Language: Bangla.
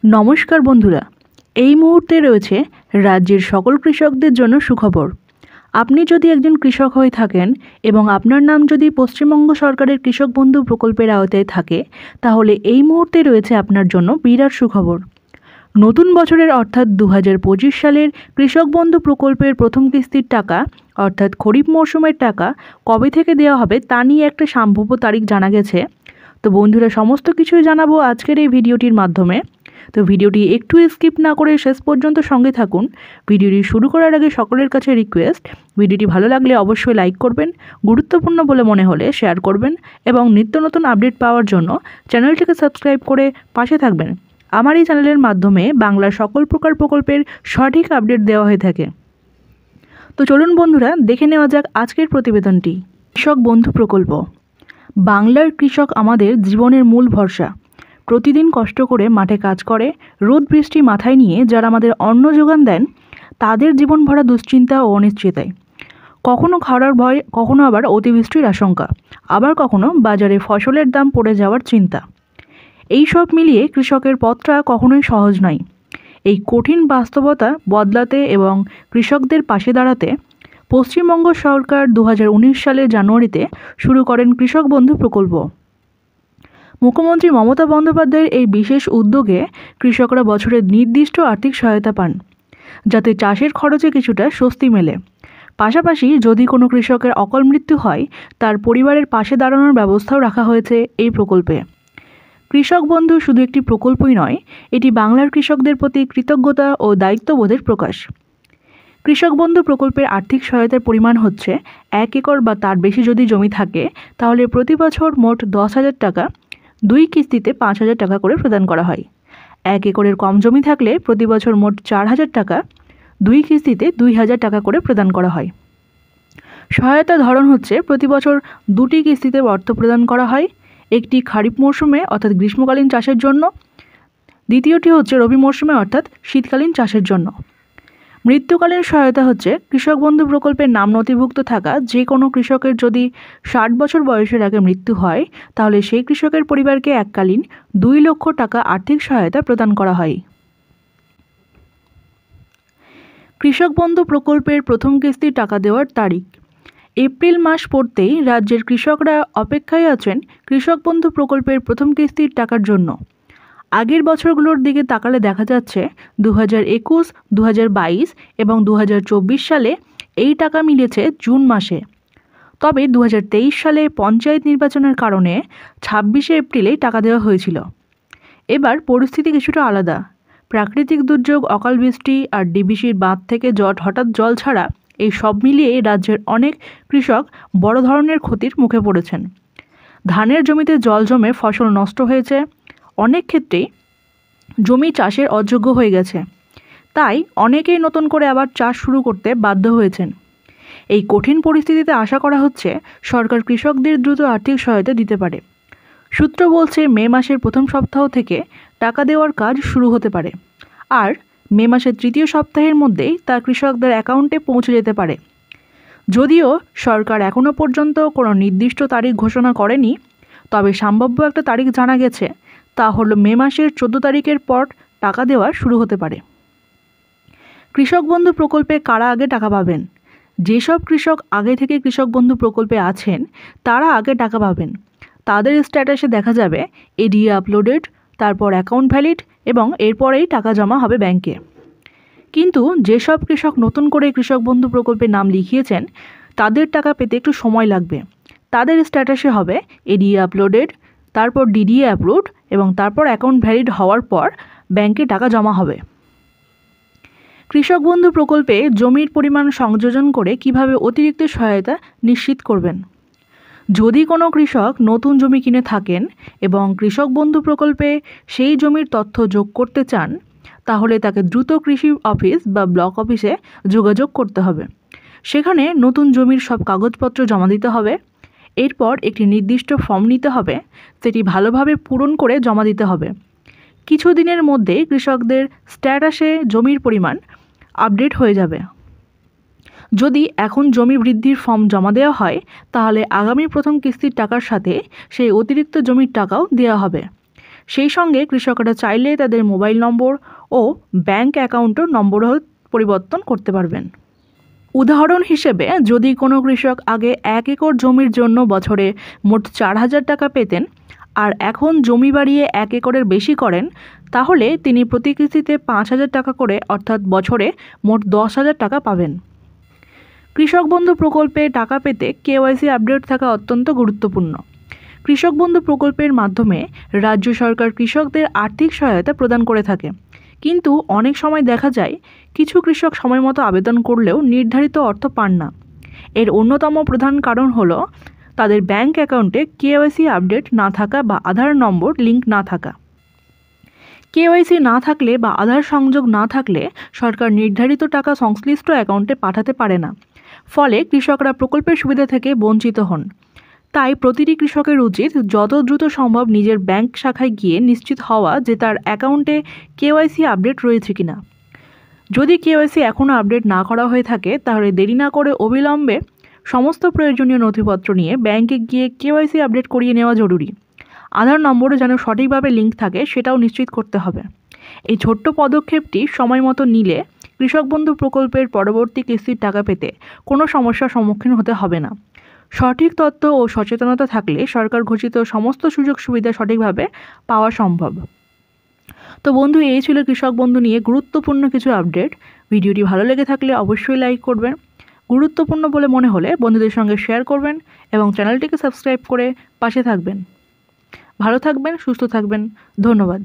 নমস্কার বন্ধুরা, এই মুহূর্তে রয়েছে রাজ্যের সকল কৃষকদের জন্য সুখবর। আপনি যদি একজন কৃষক হয়ে থাকেন এবং আপনার নাম যদি পশ্চিমবঙ্গ সরকারের কৃষক বন্ধু প্রকল্পের আওতায় থাকে, তাহলে এই মুহূর্তে রয়েছে আপনার জন্য বিরাট সুখবর। নতুন বছরের অর্থাৎ 2025 সালের কৃষক বন্ধু প্রকল্পের প্রথম কিস্তির টাকা অর্থাৎ খরিফ মরশুমের টাকা কবে থেকে দেওয়া হবে তা নিয়ে একটা সম্ভাব্য তারিখ জানা গেছে। তো বন্ধুরা, সমস্ত কিছুই জানাবো আজকের এই ভিডিওটির মাধ্যমে। তো ভিডিওটি একটু স্কিপ না করে শেষ পর্যন্ত সঙ্গে থাকুন। ভিডিওটি শুরু করার আগে সকলের কাছে রিকোয়েস্ট, ভিডিওটি ভালো লাগলে অবশ্যই লাইক করবেন, গুরুত্বপূর্ণ বলে মনে হলে শেয়ার করবেন এবং নিত্য নতুন আপডেট পাওয়ার জন্য চ্যানেলটিকে সাবস্ক্রাইব করে পাশে থাকবেন। আমার এই চ্যানেলের মাধ্যমে বাংলার সকল প্রকার প্রকল্পের সঠিক আপডেট দেওয়া হয়ে থাকে। তো চলুন বন্ধুরা, দেখে নেওয়া যাক আজকের প্রতিবেদনটি। কৃষক বন্ধু প্রকল্প। বাংলার কৃষক আমাদের জীবনের মূল ভরসা। প্রতিদিন কষ্ট করে মাঠে কাজ করে, রোদ বৃষ্টি মাথায় নিয়ে যারা আমাদের অন্ন যোগান দেন, তাদের জীবন ভরা দুশ্চিন্তা ও অনিশ্চয়তায়। কখনো খরার ভয়, কখনো আবার অতিবৃষ্টির আশঙ্কা, আবার কখনো বাজারে ফসলের দাম পড়ে যাওয়ার চিন্তা। এই সব মিলিয়ে কৃষকের পথটা কখনোই সহজ নয়। এই কঠিন বাস্তবতা বদলাতে এবং কৃষকদের পাশে দাঁড়াতে পশ্চিমবঙ্গ সরকার 2019 সালের জানুয়ারিতে শুরু করেন কৃষক বন্ধু প্রকল্প। মুখ্যমন্ত্রী মমতা বন্দ্যোপাধ্যায়ের এই বিশেষ উদ্যোগে কৃষকরা বছরের নির্দিষ্ট আর্থিক সহায়তা পান, যাতে চাষের খরচে কিছুটা স্বস্তি মেলে। পাশাপাশি যদি কোনো কৃষকের অকাল মৃত্যু হয়, তার পরিবারের পাশে দাঁড়ানোর ব্যবস্থাও রাখা হয়েছে এই প্রকল্পে। কৃষক বন্ধু শুধু একটি প্রকল্পই নয়, এটি বাংলার কৃষকদের প্রতি কৃতজ্ঞতা ও দায়িত্ববোধের প্রকাশ। কৃষক বন্ধু প্রকল্পের আর্থিক সহায়তার পরিমাণ হচ্ছে 1 একর বা তার বেশি যদি জমি থাকে, তাহলে প্রতি বছর মোট 10,000 টাকা, 2 কিস্তিতে 5,000 টাকা করে প্রদান করা হয়। 1 একরের কম জমি থাকলে প্রতি বছর মোট 4,000 টাকা, 2 কিস্তিতে 2,000 টাকা করে প্রদান করা হয়। সহায়তার ধরন হচ্ছে প্রতি বছর 2টি কিস্তিতে অর্থ প্রদান করা হয়। একটি খরিফ মরশুমে অর্থাৎ গ্রীষ্মকালীন চাষের জন্য, দ্বিতীয়টি হচ্ছে রবি মরশুমে অর্থাৎ শীতকালীন চাষের জন্য। মৃত্যুকালীন সহায়তা হচ্ছে কৃষক বন্ধু প্রকল্পের নাম নথিভুক্ত থাকা যে কোনো কৃষকের যদি 60 বছর বয়সের আগে মৃত্যু হয়, তাহলে সেই কৃষকের পরিবারকে এককালীন 2 লক্ষ টাকা আর্থিক সহায়তা প্রদান করা হয়। কৃষক বন্ধু প্রকল্পের প্রথম কিস্তির টাকা দেওয়ার তারিখ। এপ্রিল মাস পড়তেই রাজ্যের কৃষকরা অপেক্ষায় আছেন কৃষক বন্ধু প্রকল্পের প্রথম কিস্তির টাকার জন্য। আগের বছরগুলোর দিকে তাকালে দেখা যাচ্ছে 2021, 2022 এবং 2024 সালে এই টাকা মিলেছে জুন মাসে। তবে 2023 সালে পঞ্চায়েত নির্বাচনের কারণে 26শে এপ্রিলেই টাকা দেওয়া হয়েছিল। এবার পরিস্থিতি কিছুটা আলাদা। প্রাকৃতিক দুর্যোগ, অকাল বৃষ্টি আর ডিবিসির বাঁধ থেকে হঠাৎ জল ছাড়া, এই সব মিলিয়ে রাজ্যের অনেক কৃষক বড় ধরনের ক্ষতির মুখে পড়েছেন। ধানের জমিতে জল জমে ফসল নষ্ট হয়েছে, অনেক ক্ষেত্রেই জমি চাষের অযোগ্য হয়ে গেছে। তাই অনেকেই নতুন করে আবার চাষ শুরু করতে বাধ্য হয়েছেন। এই কঠিন পরিস্থিতিতে আশা করা হচ্ছে সরকার কৃষকদের দ্রুত আর্থিক সহায়তা দিতে পারে। সূত্র বলছে মে মাসের প্রথম সপ্তাহ থেকে টাকা দেওয়ার কাজ শুরু হতে পারে, আর মে মাসের তৃতীয় সপ্তাহের মধ্যেই তা কৃষকদের অ্যাকাউন্টে পৌঁছে যেতে পারে। যদিও সরকার এখনও পর্যন্ত কোনো নির্দিষ্ট তারিখ ঘোষণা করেনি, তবে সম্ভাব্য একটা তারিখ জানা গেছে, তা হলো মে মাসের 14 তারিখের পর টাকা দেওয়া শুরু হতে পারে। কৃষক বন্ধু প্রকল্পে কারা আগে টাকা পাবেন? যেসব কৃষক আগে থেকে কৃষক বন্ধু প্রকল্পে আছেন, তারা আগে টাকা পাবেন। তাদের স্ট্যাটাসে দেখা যাবে এডিএ আপলোডেড, তারপর অ্যাকাউন্ট ভ্যালিড এবং এরপরেই টাকা জমা হবে ব্যাংকে। কিন্তু যেসব কৃষক নতুন করে কৃষক বন্ধু প্রকল্পে নাম লিখিয়েছেন, তাদের টাকা পেতে একটু সময় লাগবে। তাদের স্ট্যাটাসে হবে এডিএ আপলোডেড, তারপর ডিডিএ অ্যাপ্রুভড এবং তারপর অ্যাকাউন্ট ভ্যালিড হওয়ার পর ব্যাংকে টাকা জমা হবে। কৃষক বন্ধু প্রকল্পে জমির পরিমাণ সংযোজন করে কিভাবে অতিরিক্ত সহায়তা নিশ্চিত করবেন? যদি কোনো কৃষক নতুন জমি কিনে থাকেন এবং কৃষক বন্ধু প্রকল্পে সেই জমির তথ্য যোগ করতে চান, তাহলে তাকে দ্রুত কৃষি অফিস বা ব্লক অফিসে যোগাযোগ করতে হবে। সেখানে নতুন জমির সব কাগজপত্র জমা দিতে হবে। এরপর একটি নির্দিষ্ট ফর্ম নিতে হবে, সেটি ভালোভাবে পূরণ করে জমা দিতে হবে। কিছুদিনের মধ্যেই কৃষকদের স্ট্যাটাসে জমির পরিমাণ আপডেট হয়ে যাবে। যদি এখন জমি বৃদ্ধির ফর্ম জমা দেওয়া হয়, তাহলে আগামী প্রথম কিস্তির টাকার সাথে সেই অতিরিক্ত জমির টাকাও দেওয়া হবে। সেই সঙ্গে কৃষকরা চাইলে তাদের মোবাইল নম্বর ও ব্যাংক অ্যাকাউন্টের নম্বরও পরিবর্তন করতে পারবেন। উদাহরণ হিসেবে যদি কোনো কৃষক আগে 1 একর জমির জন্য বছরে মোট 4,000 টাকা পেতেন আর এখন জমি বাড়িয়ে 1 একরের বেশি করেন, তাহলে তিনি প্রতি কিস্তিতে 5,000 টাকা করে অর্থাৎ বছরে মোট 10,000 টাকা পাবেন। কৃষক বন্ধু প্রকল্পে টাকা পেতে কেওয়াইসি আপডেট থাকা অত্যন্ত গুরুত্বপূর্ণ। কৃষক বন্ধু প্রকল্পের মাধ্যমে রাজ্য সরকার কৃষকদের আর্থিক সহায়তা প্রদান করে থাকে, কিন্তু অনেক সময় দেখা যায় কিছু কৃষক সময়মতো আবেদন করলেও নির্ধারিত অর্থ পান না। এর অন্যতম প্রধান কারণ হলো তাদের ব্যাংক অ্যাকাউন্টে কেওয়াইসি আপডেট না থাকা বা আধার নম্বর লিঙ্ক না থাকা। কেওয়াইসি না থাকলে বা আধার সংযোগ না থাকলে সরকার নির্ধারিত টাকা সংশ্লিষ্ট অ্যাকাউন্টে পাঠাতে পারে না, ফলে কৃষকরা প্রকল্পের সুবিধা থেকে বঞ্চিত হন। তাই প্রতিটি কৃষকের উচিত যত দ্রুত সম্ভব নিজের ব্যাংক শাখায় গিয়ে নিশ্চিত হওয়া যে তার অ্যাকাউন্টে কেওয়াইসি আপডেট রয়েছে কিনা। যদি কেওয়াইসি এখনও আপডেট না করা হয়ে থাকে, তাহলে দেরি না করে অবিলম্বে সমস্ত প্রয়োজনীয় নথিপত্র নিয়ে ব্যাংকে গিয়ে কেওয়াইসি আপডেট করিয়ে নেওয়া জরুরি। আধার নম্বরে যেন সঠিকভাবে লিঙ্ক থাকে সেটাও নিশ্চিত করতে হবে। এই ছোট্ট পদক্ষেপটি সময় মতো নিলে কৃষক বন্ধু প্রকল্পের পরবর্তী কিস্তির টাকা পেতে কোনো সমস্যার সম্মুখীন হতে হবে না। সঠিক তথ্য ও সচেতনতা থাকলে সরকার ঘোষিত সমস্ত সুযোগ সুবিধা সঠিকভাবে পাওয়া সম্ভব। তো বন্ধু, এই ছিল কৃষক বন্ধু নিয়ে গুরুত্বপূর্ণ কিছু আপডেট। ভিডিওটি ভালো লেগে থাকলে অবশ্যই লাইক করবেন, গুরুত্বপূর্ণ বলে মনে হলে বন্ধুদের সঙ্গে শেয়ার করবেন এবং চ্যানেলটিকে সাবস্ক্রাইব করে পাশে থাকবেন। ভালো থাকবেন, সুস্থ থাকবেন। ধন্যবাদ।